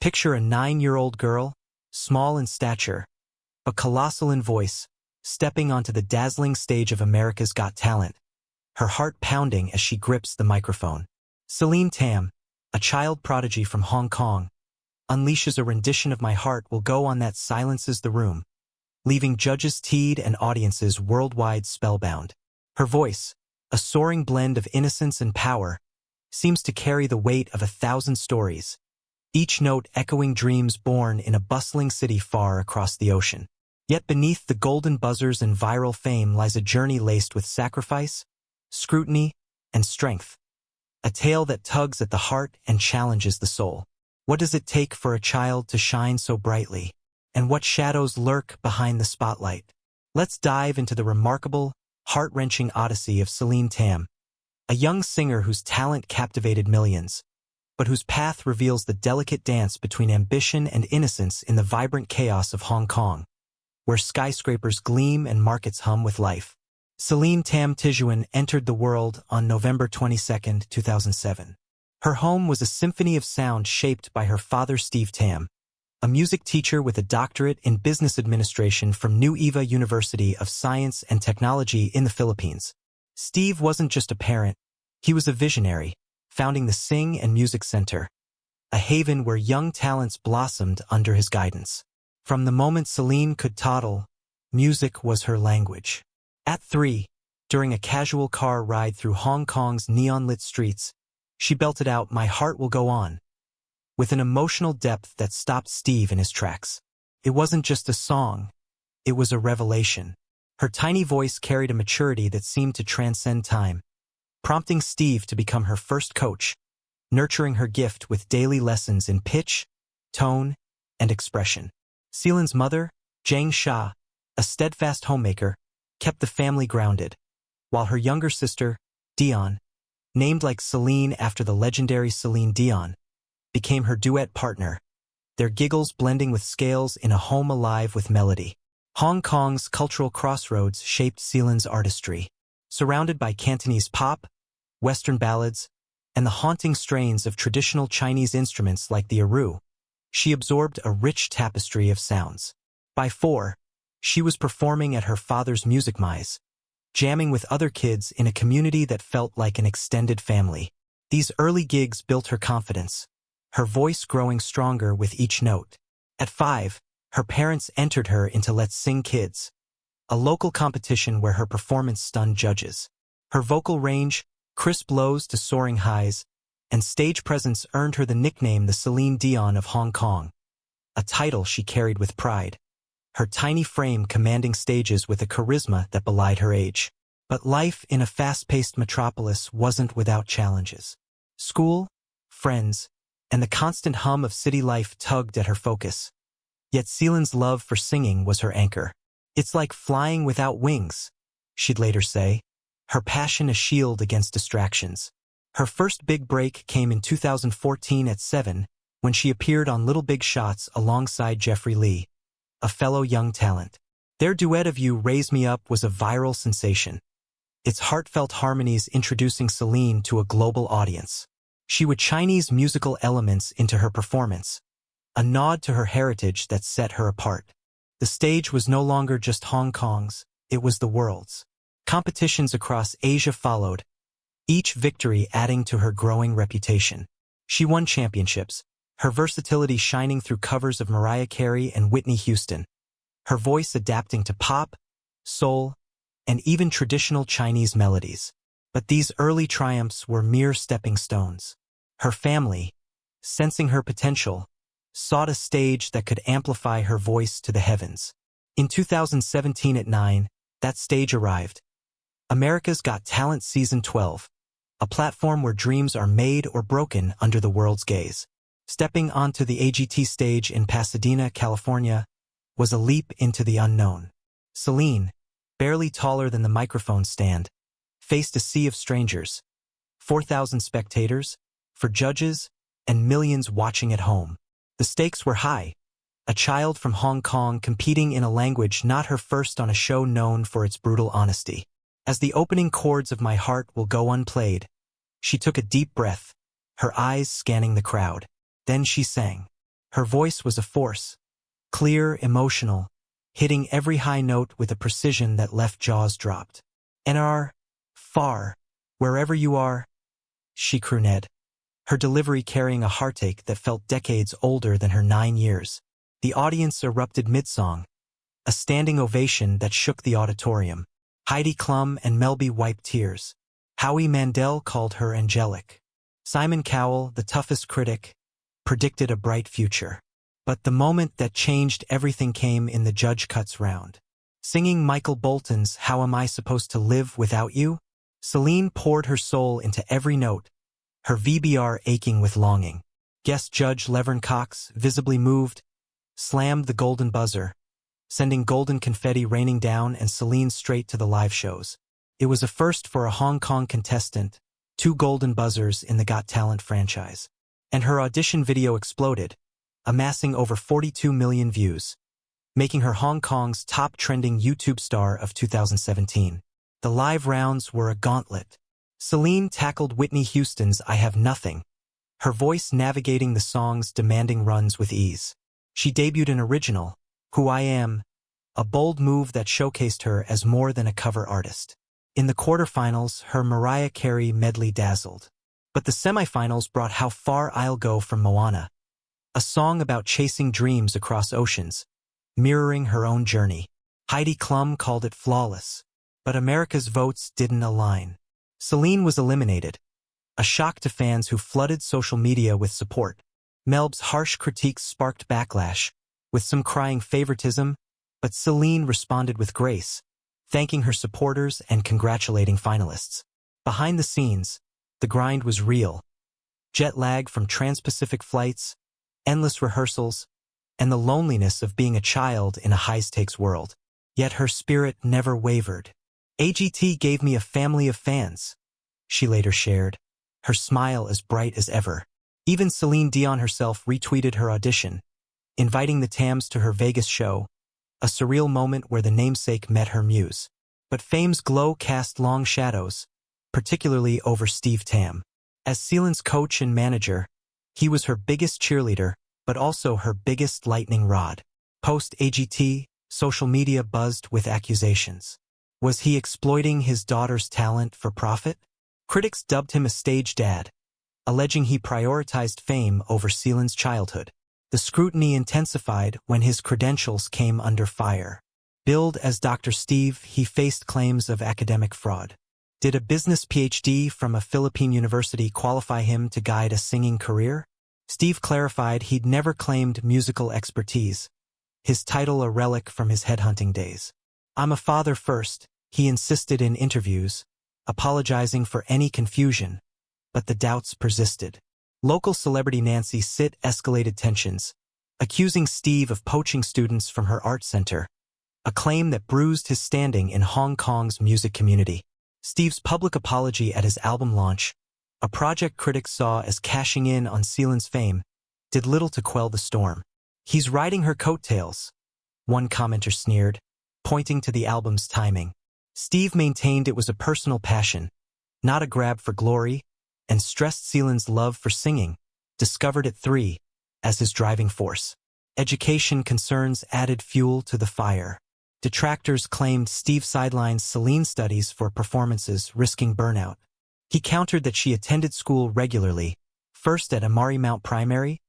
Picture a 9-year-old girl, small in stature, but colossal in voice, stepping onto the dazzling stage of America's Got Talent, her heart pounding as she grips the microphone. Celine Tam, a child prodigy from Hong Kong, unleashes a rendition of My Heart Will Go On that silences the room, leaving judges teed and audiences worldwide spellbound. Her voice, a soaring blend of innocence and power, seems to carry the weight of 1,000 stories, each note echoing dreams born in a bustling city far across the ocean. Yet beneath the golden buzzers and viral fame lies a journey laced with sacrifice, scrutiny, and strength. A tale that tugs at the heart and challenges the soul. What does it take for a child to shine so brightly? And what shadows lurk behind the spotlight? Let's dive into the remarkable, heart-wrenching odyssey of Celine Tam, a young singer whose talent captivated millions, but whose path reveals the delicate dance between ambition and innocence in the vibrant chaos of Hong Kong, where skyscrapers gleam and markets hum with life. Celine Tam Tijuan entered the world on November 22, 2007. Her home was a symphony of sound shaped by her father Steve Tam, a music teacher with a doctorate in business administration from New Eva University of Science and Technology in the Philippines. Steve wasn't just a parent, he was a visionary, founding the Sing and Music Center, a haven where young talents blossomed under his guidance. From the moment Celine could toddle, music was her language. At 3, during a casual car ride through Hong Kong's neon-lit streets, she belted out My Heart Will Go On, with an emotional depth that stopped Steve in his tracks. It wasn't just a song, it was a revelation. Her tiny voice carried a maturity that seemed to transcend time, prompting Steve to become her first coach, nurturing her gift with daily lessons in pitch, tone, and expression. Celine's mother, Zhang Xia, a steadfast homemaker, kept the family grounded, while her younger sister, Dion, named like Celine after the legendary Celine Dion, became her duet partner, their giggles blending with scales in a home alive with melody. Hong Kong's cultural crossroads shaped Celine's artistry. Surrounded by Cantonese pop, Western ballads, and the haunting strains of traditional Chinese instruments like the erhu, she absorbed a rich tapestry of sounds. By 4, she was performing at her father's music mise, jamming with other kids in a community that felt like an extended family. These early gigs built her confidence, her voice growing stronger with each note. At 5, her parents entered her into Let's Sing Kids, a local competition where her performance stunned judges. Her vocal range, crisp lows to soaring highs, and stage presence earned her the nickname the Celine Dion of Hong Kong, a title she carried with pride, her tiny frame commanding stages with a charisma that belied her age. But life in a fast-paced metropolis wasn't without challenges. School, friends, and the constant hum of city life tugged at her focus. Yet Celine's love for singing was her anchor. It's like flying without wings, she'd later say, her passion a shield against distractions. Her first big break came in 2014 at 7, when she appeared on Little Big Shots alongside Jeffrey Lee, a fellow young talent. Their duet of You Raise Me Up was a viral sensation, its heartfelt harmonies introducing Celine to a global audience. She would Chinese musical elements into her performance, a nod to her heritage that set her apart. The stage was no longer just Hong Kong's, it was the world's. Competitions across Asia followed, each victory adding to her growing reputation. She won championships, her versatility shining through covers of Mariah Carey and Whitney Houston, her voice adapting to pop, soul, and even traditional Chinese melodies. But these early triumphs were mere stepping stones. Her family, sensing her potential, sought a stage that could amplify her voice to the heavens. In 2017 at 9, that stage arrived. America's Got Talent Season 12, a platform where dreams are made or broken under the world's gaze. Stepping onto the AGT stage in Pasadena, California, was a leap into the unknown. Celine, barely taller than the microphone stand, faced a sea of strangers, 4,000 spectators, for judges, and millions watching at home. The stakes were high, a child from Hong Kong competing in a language not her first on a show known for its brutal honesty. As the opening chords of My Heart Will Go unplayed, she took a deep breath, her eyes scanning the crowd. Then she sang, Her voice was a force, clear, emotional, hitting every high note with a precision that left jaws dropped. "NR, far, wherever you are," she crooned, her delivery carrying a heartache that felt decades older than her 9 years. The audience erupted mid-song, a standing ovation that shook the auditorium. Heidi Klum and Melby wiped tears. Howie Mandel called her angelic. Simon Cowell, the toughest critic, predicted a bright future. But the moment that changed everything came in the Judge Cuts round. Singing Michael Bolton's "How Am I Supposed to Live Without You?", Celine poured her soul into every note, her VBR aching with longing. Guest judge Laverne Cox, visibly moved, slammed the golden buzzer, sending golden confetti raining down and Celine straight to the live shows. It was a first for a Hong Kong contestant, 2 golden buzzers in the Got Talent franchise. And her audition video exploded, amassing over 42 million views, making her Hong Kong's top trending YouTube star of 2017. The live rounds were a gauntlet. Celine tackled Whitney Houston's "I Have Nothing," her voice navigating the song's demanding runs with ease. She debuted an original, "Who I Am," a bold move that showcased her as more than a cover artist. In the quarterfinals, her Mariah Carey medley dazzled. But the semifinals brought "How Far I'll Go" from Moana, a song about chasing dreams across oceans, mirroring her own journey. Heidi Klum called it flawless, but America's votes didn't align. Celine was eliminated, a shock to fans who flooded social media with support. Melb's harsh critiques sparked backlash, with some crying favoritism, but Celine responded with grace, thanking her supporters and congratulating finalists. Behind the scenes, the grind was real. Jet lag from trans-Pacific flights, endless rehearsals, and the loneliness of being a child in a high-stakes world. Yet her spirit never wavered. "AGT gave me a family of fans," she later shared, her smile as bright as ever. Even Celine Dion herself retweeted her audition, inviting the Tams to her Vegas show, a surreal moment where the namesake met her muse. But fame's glow cast long shadows, particularly over Steve Tam. As Celine's coach and manager, he was her biggest cheerleader, but also her biggest lightning rod. Post-AGT, social media buzzed with accusations. Was he exploiting his daughter's talent for profit? Critics dubbed him a stage dad, alleging he prioritized fame over Celine's childhood. The scrutiny intensified when his credentials came under fire. Billed as Dr. Steve, he faced claims of academic fraud. Did a business PhD from a Philippine university qualify him to guide a singing career? Steve clarified he'd never claimed musical expertise, his title a relic from his headhunting days. "I'm a father first," he insisted in interviews, apologizing for any confusion, but the doubts persisted. Local celebrity Nancy Sitt escalated tensions, accusing Steve of poaching students from her art center, a claim that bruised his standing in Hong Kong's music community. Steve's public apology at his album launch, a project critics saw as cashing in on Celine's fame, did little to quell the storm. "He's riding her coattails," one commenter sneered, pointing to the album's timing. Steve maintained it was a personal passion, not a grab for glory, and stressed Celine's love for singing, discovered at 3, as his driving force. Education concerns added fuel to the fire. Detractors claimed Steve sidelined Celine's studies for performances, risking burnout. He countered that she attended school regularly, first at Amari Mount Primary,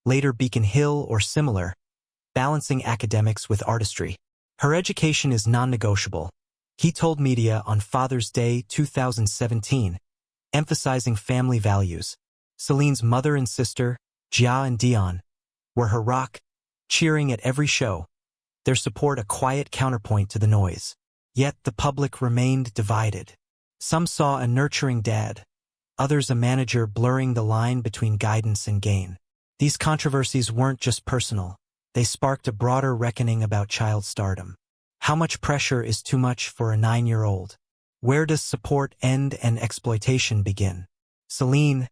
later Beacon Hill or similar, balancing academics with artistry. "Her education is non-negotiable," he told media on Father's Day 2017, emphasizing family values. Celine's mother and sister, Gia and Dion, were her rock, cheering at every show, their support a quiet counterpoint to the noise. Yet the public remained divided. Some saw a nurturing dad, others a manager blurring the line between guidance and gain. These controversies weren't just personal. They sparked a broader reckoning about child stardom. How much pressure is too much for a 9-year-old? Where does support end and exploitation begin? Celine,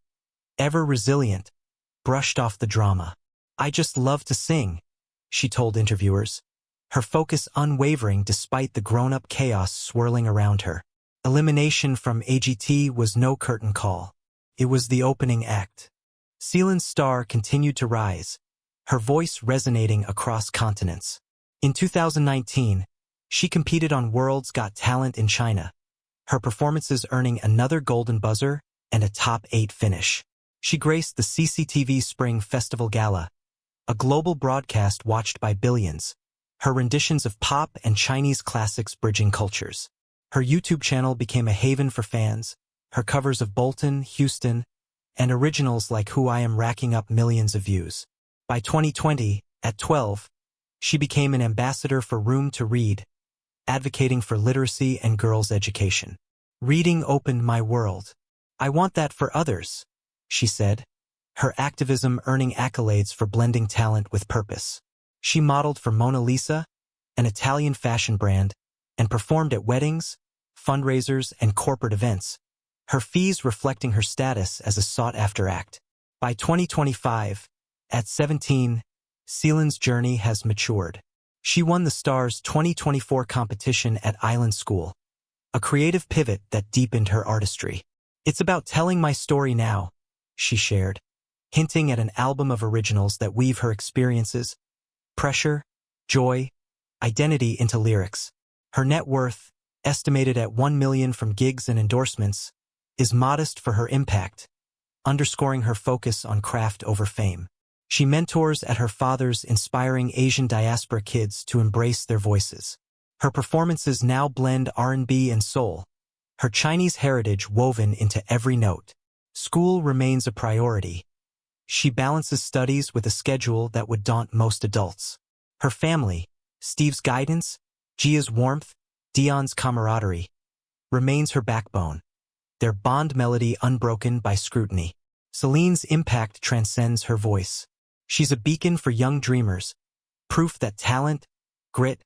ever resilient, brushed off the drama. "I just love to sing," she told interviewers, her focus unwavering despite the grown-up chaos swirling around her. Elimination from AGT was no curtain call. It was the opening act. Celine's star continued to rise, her voice resonating across continents. In 2019, she competed on World's Got Talent in China, her performances earning another Golden Buzzer and a top 8 finish. She graced the CCTV Spring Festival Gala, a global broadcast watched by billions, her renditions of pop and Chinese classics bridging cultures. Her YouTube channel became a haven for fans, her covers of Bolton, Houston, and originals like Who I Am racking up millions of views. By 2020, at 12, she became an ambassador for Room to Read, advocating for literacy and girls' education. "Reading opened my world. I want that for others," she said, her activism earning accolades for blending talent with purpose. She modeled for Mona Lisa, an Italian fashion brand, and performed at weddings, fundraisers, and corporate events, her fees reflecting her status as a sought-after act. By 2025, at 17, Celine's journey has matured. She won the Stars 2024 competition at Island School, a creative pivot that deepened her artistry. "It's about telling my story now," she shared, hinting at an album of originals that weave her experiences, pressure, joy, identity into lyrics. Her net worth, estimated at $1 million from gigs and endorsements, is modest for her impact, underscoring her focus on craft over fame. She mentors at her father's inspiring Asian diaspora kids to embrace their voices. Her performances now blend R&B and soul, her Chinese heritage woven into every note. School remains a priority. She balances studies with a schedule that would daunt most adults. Her family, Steve's guidance, Gia's warmth, Dion's camaraderie, remains her backbone, their bond melody unbroken by scrutiny. Celine's impact transcends her voice. She's a beacon for young dreamers, proof that talent, grit,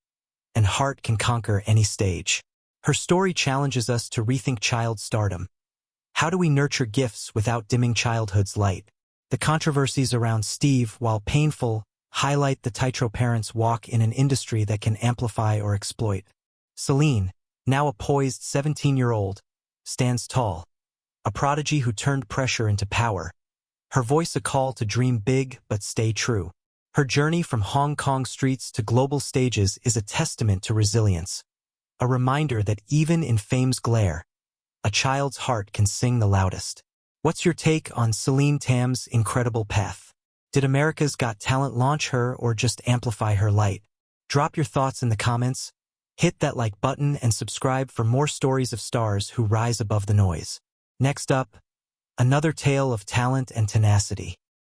and heart can conquer any stage. Her story challenges us to rethink child stardom. How do we nurture gifts without dimming childhood's light? The controversies around Steve, while painful, highlight the tightrope parents walk in an industry that can amplify or exploit. Celine, now a poised 17-year-old, stands tall, a prodigy who turned pressure into power. Her voice a call to dream big but stay true. Her journey from Hong Kong streets to global stages is a testament to resilience, a reminder that even in fame's glare, a child's heart can sing the loudest. What's your take on Celine Tam's incredible path? Did America's Got Talent launch her or just amplify her light? Drop your thoughts in the comments, hit that like button, and subscribe for more stories of stars who rise above the noise. Next up, another tale of talent and tenacity.